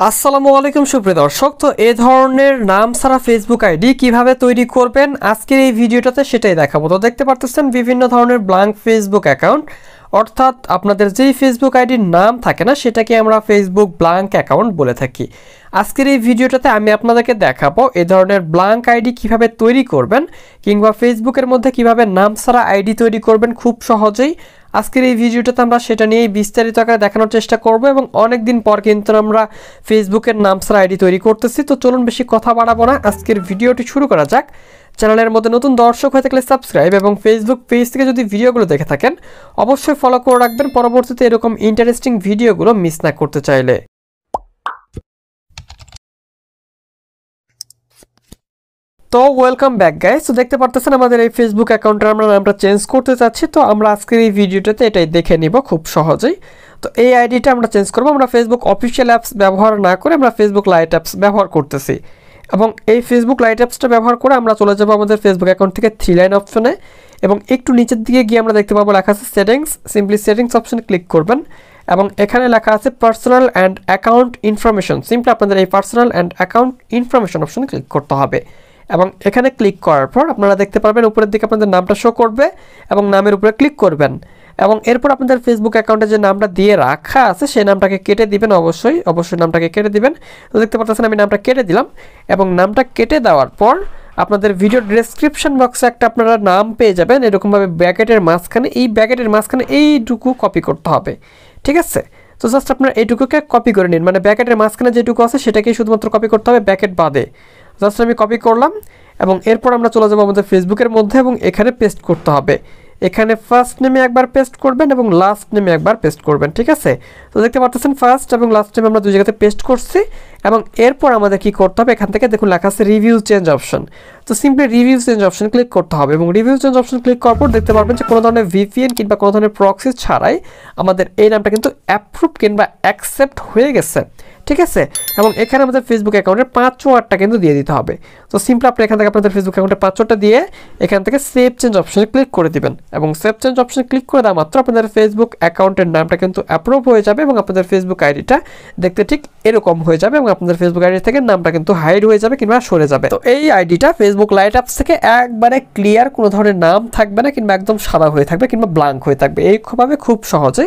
আসসালামু আলাইকুম সুপ্রিয় দর্শক। তো এই ধরনের নাম ছাড়া ফেসবুক আইডি কিভাবে তৈরি করবেন আজকের এই ভিডিওটাতে সেটাই দেখাবো। তো দেখতে পারতেছেন বিভিন্ন ধরনের ব্ল্যাঙ্ক ফেসবুক অ্যাকাউন্ট, অর্থাৎ আপনাদের যেই ফেসবুক আইডির নাম থাকে না সেটাকে আমরা ফেসবুক ব্ল্যাঙ্ক অ্যাকাউন্ট বলে থাকি। আজকের এই ভিডিওটাতে আমি আপনাদেরকে দেখাবো এই ধরনের ব্ল্যাঙ্ক আইডি কিভাবে তৈরি করবেন, কিংবা ফেসবুকের মধ্যে কিভাবে নাম ছাড়া আইডি তৈরি করবেন খুব সহজেই। আজকের এই ভিডিওটাতে আমরা সেটা নিয়েই বিস্তারিত আকারে দেখানোর চেষ্টা করব এবং অনেক দিন পর কিন্তু আমরা ফেসবুকের নাম ছাড়া আইডি তৈরি করতেছি। তো চলুন বেশি কথা বাড়াবো না, আজকের ভিডিওটি শুরু করা যাক। চ্যানেলের মধ্যে নতুন দর্শক হয়ে থাকলে সাবস্ক্রাইব এবং ফেসবুক পেজ থেকে যদি ভিডিওগুলো দেখে থাকেন অবশ্যই ফলো করে রাখবেন, পরবর্তীতে এরকম ইন্টারেস্টিং ভিডিওগুলো মিস না করতে চাইলে। তো ওয়েলকাম ব্যাক গাইস। তো দেখতে পারতেছেন আমাদের এই ফেসবুক অ্যাকাউন্টের আমরা নামটা চেঞ্জ করতে চাচ্ছি। তো আমরা আজকের এই ভিডিওটাতে এটাই দেখে নিব খুব সহজেই। তো এই আইডিটা আমরা চেঞ্জ করব, আমরা ফেসবুক অফিসিয়াল অ্যাপস ব্যবহার না করে আমরা ফেসবুক লাইট অ্যাপস ব্যবহার করতেছি। এবং এই ফেসবুক লাইট অ্যাপসটা ব্যবহার করে আমরা চলে যাব আমাদের ফেসবুক অ্যাকাউন্ট থেকে থ্রি লাইন অপশনে, এবং একটু নিচের দিকে গিয়ে আমরা দেখতে পাবো লেখা আছে সেটিংস। সিম্পলি সেটিংস অপশনে ক্লিক করবেন এবং এখানে লেখা আছে personal and account information. Simply আপনাদের এই পার্সোনাল অ্যান্ড অ্যাকাউন্ট ইনফরমেশন অপশনে ক্লিক করতে হবে এবং এখানে ক্লিক করার পর আপনারা দেখতে পারবেন উপরের দিকে আপনাদের নামটা শো করবে এবং নামের উপরে ক্লিক করবেন এবং এরপর আপনাদের ফেসবুক অ্যাকাউন্টে যে নামটা দিয়ে রাখা আছে সেই নামটাকে কেটে দিবেন। অবশ্যই নামটাকে কেটে দিবেন। তো দেখতে পাচ্ছেন আমি নামটা কেটে দিলাম এবং নামটা কেটে দেওয়ার পর আপনাদের ভিডিও ডেসক্রিপশন বক্সে একটা আপনারা নাম পেয়ে যাবেন এরকমভাবে ব্র্যাকেটের মাঝখানে। এই ব্র্যাকেটের মাঝখানে এইটুকু কপি করতে হবে, ঠিক আছে? তো জাস্ট আপনার এইটুকুকে কপি করে নিন, মানে ব্র্যাকেটের মাঝখানে যেটুকু আছে সেটাকেই শুধুমাত্র কপি করতে হবে, ব্র্যাকেট বাদে। জাস্ট আমি কপি করলাম এবং এরপর আমরা চলে যাবো আমাদের ফেসবুকের মধ্যে এবং এখানে পেস্ট করতে হবে। এখানে ফার্স্ট নেমে একবার পেস্ট করবেন এবং লাস্ট নেমে একবার পেস্ট করবেন, ঠিক আছে? তো দেখতে পাচ্ছেন ফার্স্ট এবং লাস্ট নেমে আমরা দুই জায়গাতে পেস্ট করছি এবং এরপর আমাদের কি করতে হবে, এখান থেকে দেখুন লেখা আছে রিভিউ চেঞ্জ অপশন। তো simply review change option click করতে হবে এবং রিভিউ চেঞ্জ অপশন ক্লিক করার পর দেখতে পারবেন যে কোনো ধরনের ভিপিএন কিংবা কোনো ধরনের প্রক্সি ছাড়াই আমাদের এই নামটা কিন্তু অ্যাপ্রুভ কিংবা অ্যাকসেপ্ট হয়ে গেছে, ঠিক আছে? এবং এখানে আমাদের ফেসবুক অ্যাকাউন্টের পাসওয়ার্ডটা কিন্তু দিয়ে দিতে হবে। তো সিম্পলি আপনি এখান থেকে আপনাদের ফেসবুক অ্যাকাউন্টের পাসওয়ার্ডটা দিয়ে এখান থেকে সেভ চেঞ্জ অপশনে ক্লিক করে দিবেন এবং সেভ চেঞ্জ অপশনে ক্লিক করে দেওয়া মাত্র আপনাদের ফেসবুক অ্যাকাউন্টের নামটা কিন্তু অ্যাপ্রুভ হয়ে যাবে এবং আপনাদের ফেসবুক আইডিটা দেখতে ঠিক এরকম হয়ে যাবে এবং আপনাদের ফেসবুক আইডি থেকে নামটা কিন্তু হাইড হয়ে যাবে কিংবা সরে যাবে। তো এই আইডিটা ফেসবুক লাইট অ্যাপস থেকে একবারে ক্লিয়ার, কোনো ধরনের নাম থাকবে না কিংবা একদম সাদা হয়ে থাকবে কিংবা ব্ল্যাঙ্ক হয়ে থাকবে। এইভাবে খুব সহজে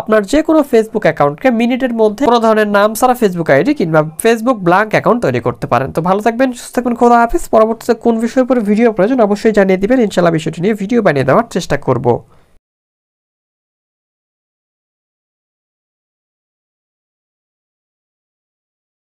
আপনার যে কোনো ফেসবুক অ্যাকাউন্টকে মিনিটের মধ্যে কোনো ধরনের নাম ছাড়া ফেসবুক আইডি কিংবা ফেসবুক ব্ল্যাঙ্ক অ্যাকাউন্ট তৈরি করতে পারেন। তো ভালো থাকবেন, সুস্থ থাকবেন, খোদা হাফেজ। পরবর্তীতে কোন বিষয়ের উপরে ভিডিও প্রয়োজন অবশ্যই জানিয়ে দিবেন, ইনশাআল্লাহ বিষয়টি নিয়ে ভিডিও বানিয়ে দেওয়ার চেষ্টা করব।